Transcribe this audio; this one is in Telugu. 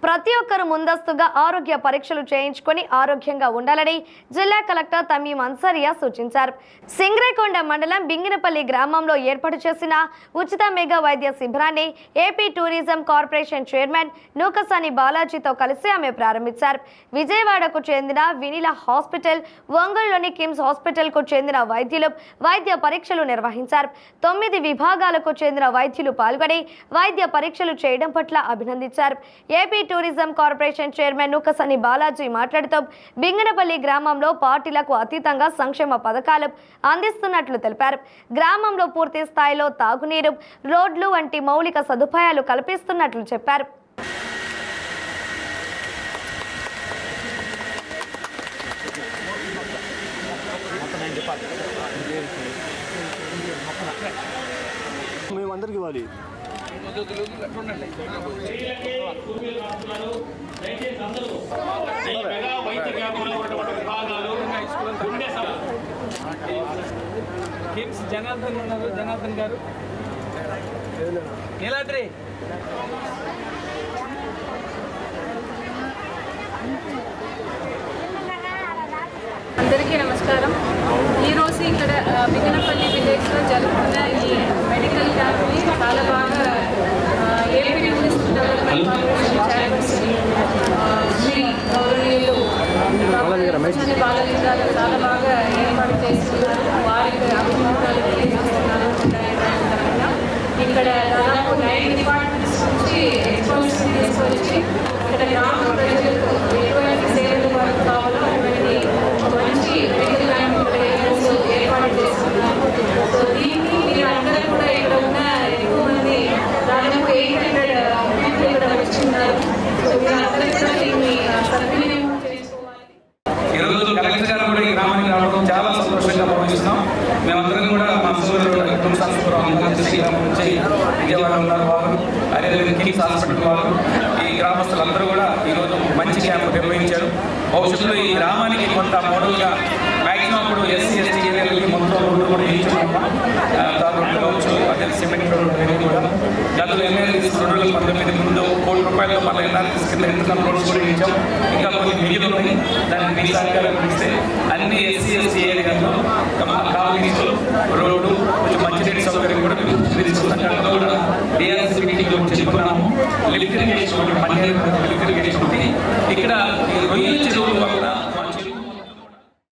ప్రతి ఒక్కరు ముందస్తుగా ఆరోగ్య పరీక్షలు చేయించుకొని ఆరోగ్యంగా ఉండాలని జిల్లా కలెక్టర్ తమీం అన్సారియా సూచించారు. సింగరేకొండ మండలం బింగినపల్లి గ్రామంలో ఏర్పాటు చేసిన ఉచిత మెగా వైద్య శిబిరాన్ని AP tourism corporation chairman Nookasani బాలాజీతో కలిసి ఆమె ప్రారంభించారు. విజయవాడకు చెందిన వినిలా హాస్పిటల్, ఒంగోలులోని కిమ్స్ హాస్పిటల్కు చెందిన వైద్యులు వైద్య పరీక్షలు నిర్వహించారు. 9 విభాగాలకు చెందిన వైద్యులు పాల్గొని వైద్య పరీక్షలు చేయడం పట్ల అభినందించారు. AP tourism corporation chairman Nookasani Balaji మాట్లాడుతూ బింగనపల్లి గ్రామంలో పార్టీలకు అతీతంగా సంక్షేమ పథకాలు అందిస్తున్నట్లు తెలిపారు. గ్రామంలో పూర్తి స్థాయిలో తాగునీరు, రోడ్లు వంటి మౌలిక సదుపాయాలు కల్పిస్తున్నట్లు చెప్పారు. మేమందరికి ఇవ్వాలి. కిమ్స్ జనార్దన్ ఉన్నారు, జనార్దన్ గారు, నీలాద్రి అందరికీ నమస్కారం. ఈరోజు ఇక్కడ బింగనపల్లి విలేజ్లో జరుగుతున్న ఈ మెడికల్ క్యాంప్ని చాలా బాగా AP tourist development corporation chairperson Shri గౌరవనీయులు నూకసాని బాలాజీ గారు చాలా బాగా ఏర్పాటు చేస్తున్నారు. వారికి అభినందనలు తెలియజేస్తున్నారు. ఇక్కడ దాదాపు 9 డిపార్ట్మెంట్స్ నుంచి ఎక్స్పర్ట్స్ తీసుకొచ్చి ఇక్కడ గ్రామ ప్రజలకు ఎటువంటి సేవలు వారికి కావాలో అటువంటి మంచి మెడికల్ క్యాంప్ ఏర్పాటు చేస్తున్నారు. సో దీన్ని మీరు అందరూ కూడా ఇక్కడ ఉన్న ఎక్కువ మంది దాదాపు 800 పీపుల్ ఇక్కడ వచ్చిన్నారు. సో మీరు అందరూ కూడా దీన్ని సద్వినియోగం చేసుకోవాలి. ఈరోజు కలెక్టర్ గారు కూడా ఈ గ్రామానికి రావడం చాలా సంతోషంగా భావిస్తున్నాం. మేమందరం కూడా మా సోదరులు నుంచి విజయవాడ ఉన్నారు వారు, అదేవిధంగా కిమ్స్ హాస్పిటల్ వారు, ఈ గ్రామస్తులందరూ కూడా ఈరోజు మంచి క్యాంపు నిర్వహించారు. భవిష్యత్తులో ఈ గ్రామానికి కొంత మోడల్గా మ్యాక్సిమం ఇప్పుడు ఎస్సీ ఎస్టీ ఏరియాలకి మొత్తం రోడ్డు కూడా వేయించాము. రోడ్లు కావచ్చు, అదే సిమెంట్ రోడ్డు అనేది కూడా గతంలో ఎన్ఆర్ఎస్ 2019 ముందు ₹1 మళ్ళీ ఎన్ఆర్ఎస్ కింద ఇంటర్నల్ రోడ్స్ కూడా వేయించాం. ఇంకా కొన్ని మిగిలి ఉన్నాయి. దాన్ని మీ సహకారం ఇస్తే అన్ని ఎస్సీ ఎస్టీ ఏరియాలో కాలనీ